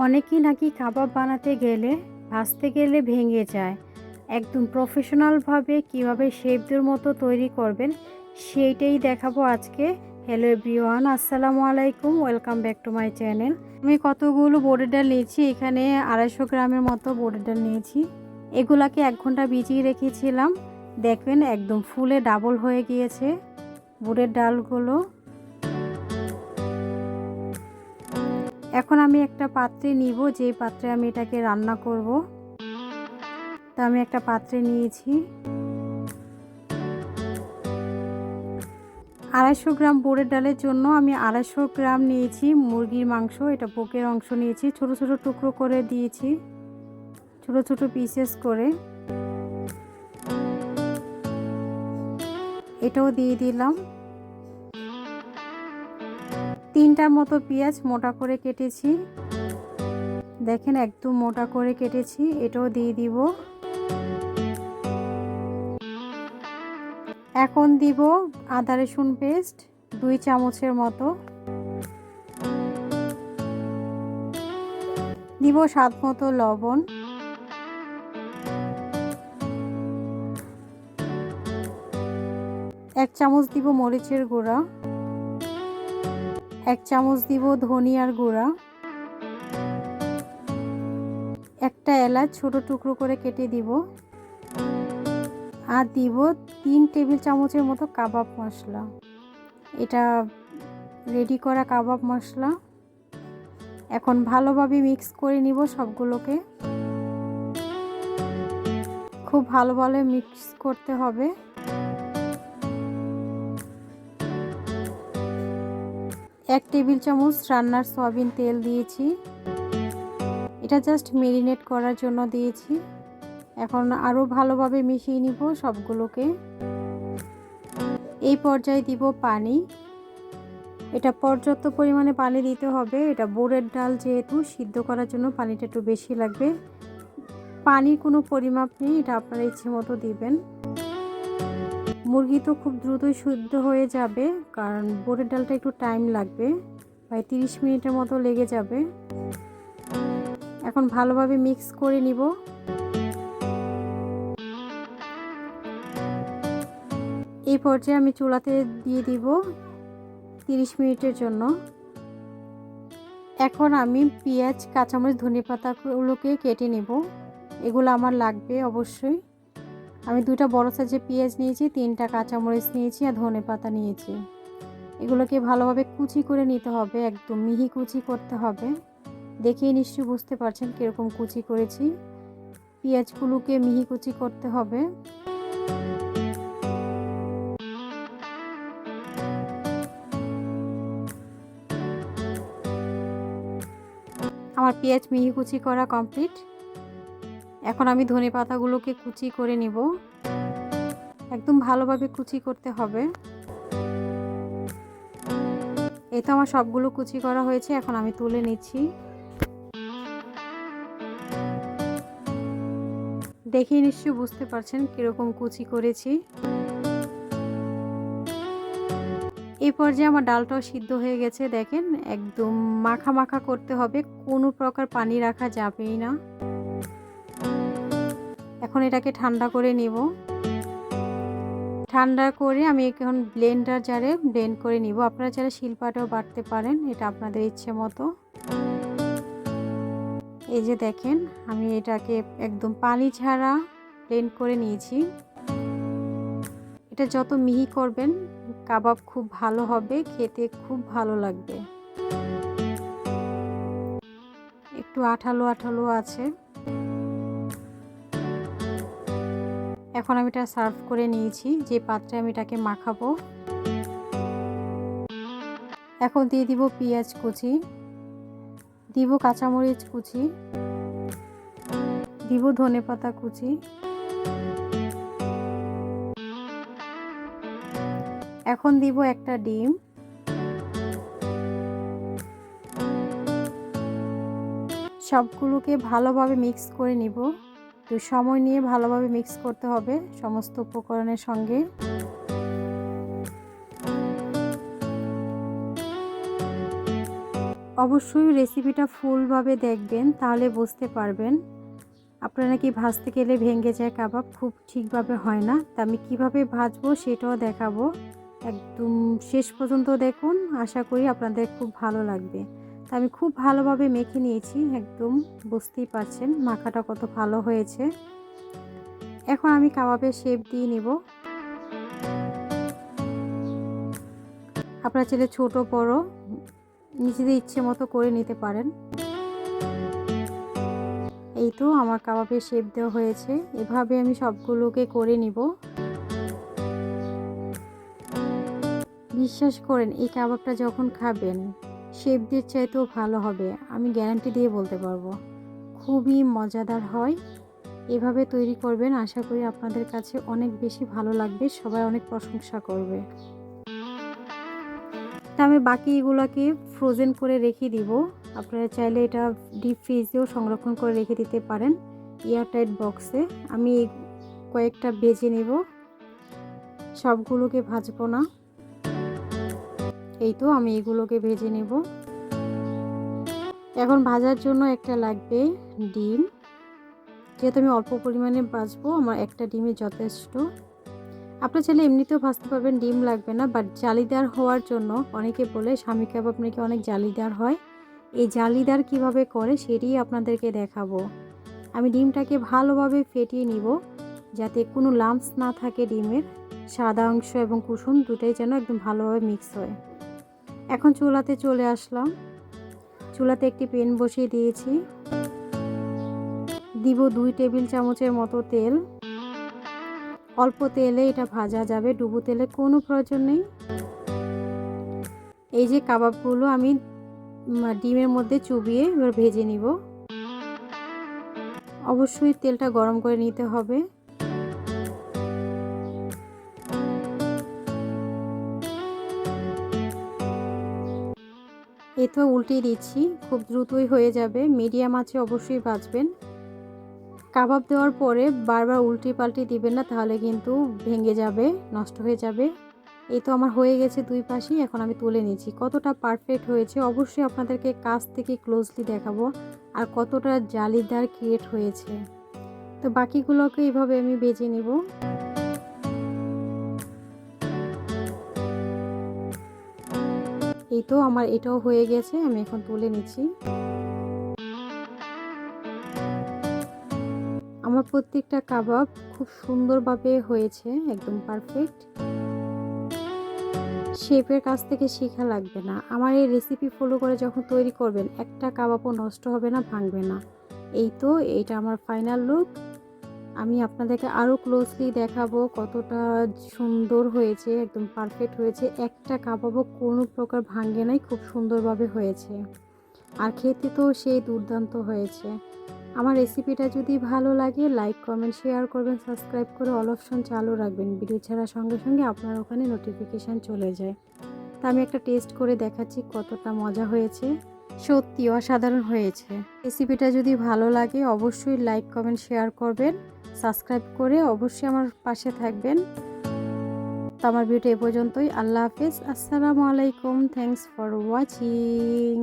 অনেকেই নাকি কাবাব বানাতে গেলে ভাজতে গেলে ভেঙে যায়। একদম প্রফেশনালভাবে কিভাবে শেফদের মতো তৈরি করবেন সেইটাই দেখাবো আজকে। হ্যালো এভরিওয়ান, আসসালামু আলাইকুম, welcome back to my channel. আমি কতগুলো বোটের ডাল নিয়েছি, এখানে 250 গ্রামের মতো বোটের ডাল নিয়েছি। এগুলাকে 1 ঘন্টা ভিজিয়ে রেখেছিলাম। দেখবেন একদম ফুলে ডাবল হয়ে গিয়েছে বোটের ডালগুলো। এখন আমি একটা পাত্রে নিব, যে পাত্রে আমি এটাকে রান্না করব। তো আমি একটা পাত্রে নিয়েছি 250 গ্রাম বোরের ডালের জন্য। আমি 250 গ্রাম নিয়েছি মুরগির মাংস, এটা বুকের অংশ নিয়েছি, ছোট ছোট টুকরো করে দিয়েছি, ছোট ছোট পিসেস করে। এটাও দিয়ে দিলাম। 3টার মতো পেঁয়াজ মোটা করে কেটেছি, দেখেন একদম মোটা করে কেটেছি, এটাও দিয়ে দিব। এখন দিব আদা রসুন পেস্ট 2 চামচের মতো, দিব স্বাদ মতো লবণ, 1 চামচ দিব মরিচের গুঁড়া, 1 চামচ দিব ধনিয়ার গুঁড়া, একটা এলাচ ছোট টুকরো করে কেটে দিব, আর দিব 3 টেবিল চামচের মতো কাবাব মশলা। এটা রেডি করা কাবাব মশলা। এখন ভালোভাবে মিক্স করে নিব সবগুলোকে, খুব ভালোভাবে মিক্স করতে হবে। এক টেবিল চামচ রান্নার সয়াবিন তেল দিয়েছি, এটা জাস্ট মেরিনেট করার জন্য দিয়েছি। এখন আরও ভালোভাবে মিশিয়ে নিব সবগুলোকে। এই পর্যায়ে দিব পানি, এটা পর্যাপ্ত পরিমাণে পানি দিতে হবে। এটা বোরের ডাল যেহেতু, সিদ্ধ করার জন্য পানিটা একটু বেশি লাগবে। পানির কোনো পরিমাপ নেই, এটা আপনার ইচ্ছে মতো দিবেন। মুরগি তো খুব দ্রুতই সিদ্ধ হয়ে যাবে, কারণ বোরের ডালটা একটু টাইম লাগবে, প্রায় 30 মিনিটের মতো লেগে যাবে। এখন ভালোভাবে মিক্স করে নিব। এই পর্যায়ে আমি চুলাতে দিয়ে দিব 30 মিনিটের জন্য। এখন আমি পেঁয়াজ, কাঁচামরিচ, ধনেপাতাগুলোকে কেটে নেব, এগুলো আমার লাগবে অবশ্যই। আমি 2টা বড় সাইজের পেঁয়াজ নিয়েছি, 3টা কাঁচামরিচ নিয়েছি, আর ধনেপাতা নিয়েছি। এগুলোকে ভালোভাবে কুচি করে নিতে হবে, একদম মিহি কুচি করতে হবে। দেখেই নিশ্চয়ই বুঝতে পারছেন কীরকম কুচি করেছি। পেঁয়াজগুলোকে মিহি কুচি করতে হবে। আমার পেঁয়াজ মিহি কুচি করা কমপ্লিট। এখন আমি ধনেপাতাগুলোকে কুচি করে নিব, একদম ভালোভাবে কুচি করতে হবে। এই তো আমার সবগুলো কুচি করা হয়েছে, এখন আমি তুলে নিচ্ছি। দেখেই নিশ্চয়ই বুঝতে পারছেন কীরকম কুচি করেছি। এই পর্যায়ে আমার ডালটাও সিদ্ধ হয়ে গেছে, দেখেন একদম মাখা মাখা করতে হবে, কোনো প্রকার পানি রাখা যাবেই না। এখন এটাকে ঠান্ডা করে নিব। ঠান্ডা করে আমি এখন ব্লেন্ডার জারে ব্লেন্ড করে নিব। আপনারা চাইলে শিলপাটাও বাটতে পারেন, এটা আপনাদের ইচ্ছে মতো। এই যে দেখেন আমি এটাকে একদম পানি ছাড়া ব্লেন্ড করে নিয়েছি। এটা যত মিহি করবেন কাবাব খুব ভালো হবে, খেতে খুব ভালো লাগবে। একটু আঠালো আঠালো আছে। এখন আমি এটা সার্ভ করে নিয়েছি, যে পাত্রে আমি এটাকে মাখাবো। এখন দিয়ে দিব পেঁয়াজ কুচি, দিব কাঁচামরিচ কুচি, দিব ধনেপাতা কুচি, এখন দিব একটা ডিম, সবগুলোকে ভালোভাবে মিক্স করে নিব। তো সময় নিয়ে ভালোভাবে মিক্স করতে হবে সমস্ত উপকরণের সঙ্গে। অবশ্যই রেসিপিটা ফুলভাবে দেখবেন, তাহলে বুঝতে পারবেন। আপনারা কি ভাজতে গেলে ভেঙে যায় কাবাব, খুব ঠিকভাবে হয় না। তা আমি কীভাবে ভাজবো সেটাও দেখাবো, একদম শেষ পর্যন্ত দেখুন, আশা করি আপনাদের খুব ভালো লাগবে। তা আমি খুব ভালোভাবে মেখে নিয়েছি, একদম বুঝতেই পারছেন মাখাটা কত ভালো হয়েছে। এখন আমি কাবাবের শেপ দিয়ে নিব। আপনারা চাইলে ছোট বড় নিজেদের ইচ্ছে মতো করে নিতে পারেন। এই তো আমার কাবাবের শেপ দেওয়া হয়েছে, এভাবে আমি সবগুলোকে করে নিব। বিশ্বাস করেন এই কাবাবটা যখন খাবেন শেপ দিয়ে চাইতেও ভালো হবে, আমি গ্যারান্টি দিয়ে বলতে পারবো। খুবই মজাদার হয়, এভাবে তৈরি করবেন, আশা করি আপনাদের কাছে অনেক বেশি ভালো লাগবে, সবাই অনেক প্রশংসা করবে। তা আমি বাকি এগুলোকে ফ্রোজেন করে রেখে দিব। আপনারা চাইলে এটা ডিপ ফ্রিজেও সংরক্ষণ করে রেখে দিতে পারেন, এয়ারটাইট বক্সে। আমি কয়েকটা ভেজে নেব, সবগুলোকে ভাজবো না। এই তো আমি এগুলোকে ভেজে নেব। এখন ভাজার জন্য একটা লাগবে ডিম, যেহেতু আমি অল্প পরিমাণে ভাজবো আমার একটা ডিমে যথেষ্ট। আপনারা চাইলে এমনিতেও ভাজতে পারবেন, ডিম লাগবে না, বাট জালিদার হওয়ার জন্য অনেকে বলে স্বামী কাবাব নাকি অনেক জালিদার হয়। এই জালিদার কিভাবে করে সেটাই আপনাদেরকে দেখাবো। আমি ডিমটাকে ভালোভাবে ফেটিয়ে নিব, যাতে কোনো লাম্পস না থাকে ডিমের, সাদা অংশ এবং কুসুম দুটাই যেন একদম ভালোভাবে মিক্স হয়। এখন চুলাতে চলে আসলাম, চুলাতে একটি প্যান বসিয়ে দিয়েছি, দিব 2 টেবিল চামচের মতো তেল। অল্প তেলে এটা ভাজা যাবে, ডুবো তেলে কোনো প্রয়োজন নেই। এই যে কাবাবগুলো আমি ডিমের মধ্যে চুবিয়ে এবার ভেজে নিব। অবশ্যই তেলটা গরম করে নিতে হবে। এই তো উল্টিয়ে দিচ্ছি, খুব দ্রুতই হয়ে যাবে, মিডিয়াম আঁচে অবশ্যই ভাজবেন। কাবাব দেওয়ার পরে বারবার উল্টে পাল্টে দিবেন না, তাহলে কিন্তু ভেঙে যাবে, নষ্ট হয়ে যাবে। এই তো আমার হয়ে গেছে দুই পাশেই, এখন আমি তুলে নিচ্ছি। কতটা পারফেক্ট হয়েছে অবশ্যই আপনাদেরকে কাছ থেকে ক্লোজলি দেখাবো, আর কতটা জালিদার ক্রিয়েট হয়েছে। তো বাকিগুলোকে এইভাবে আমি ভেজে নিব। এই তো আমার এটাও হয়ে গেছে, আমি এখন তুলে নিচ্ছি। আমার প্রত্যেকটা কাবাব খুব সুন্দরভাবে হয়েছে, একদম পারফেক্ট। শেফের কাছ থেকে শেখা লাগবে না, আমার এই রেসিপি ফলো করে যখন তৈরি করবেন একটা কাবাবও নষ্ট হবে না, ভাঙবে না। এই তো এইটা আমার ফাইনাল লুক। আমি আপনাদেরকে আরও ক্লোজলি দেখাবো কতটা সুন্দর হয়েছে, একদম পারফেক্ট হয়েছে, একটা কাবাবও কোনো প্রকার ভাঙে নাই, খুব সুন্দরভাবে হয়েছে। আর খেতে তো সেই দুর্দান্ত হয়েছে। আমার রেসিপিটা যদি ভালো লাগে লাইক কমেন্ট শেয়ার করবেন, সাবস্ক্রাইব করে অল অপশন চালু রাখবেন, ভিডিও ছাড়ার সঙ্গে সঙ্গে আপনার ওখানে নোটিফিকেশান চলে যায়। তা আমি একটা টেস্ট করে দেখাচ্ছি কতটা মজা হয়েছে, সত্যি অসাধারণ হয়েছে। রেসিপিটা যদি ভালো লাগে অবশ্যই লাইক কমেন্ট শেয়ার করবেন, সাবস্ক্রাইব করে অবশ্যই আমার পাশে থাকবেন। তো আমার ভিডিও এ পর্যন্তই, আল্লাহ হাফেজ, আসসালামু আলাইকুম, থ্যাংকস ফর ওয়াচিং।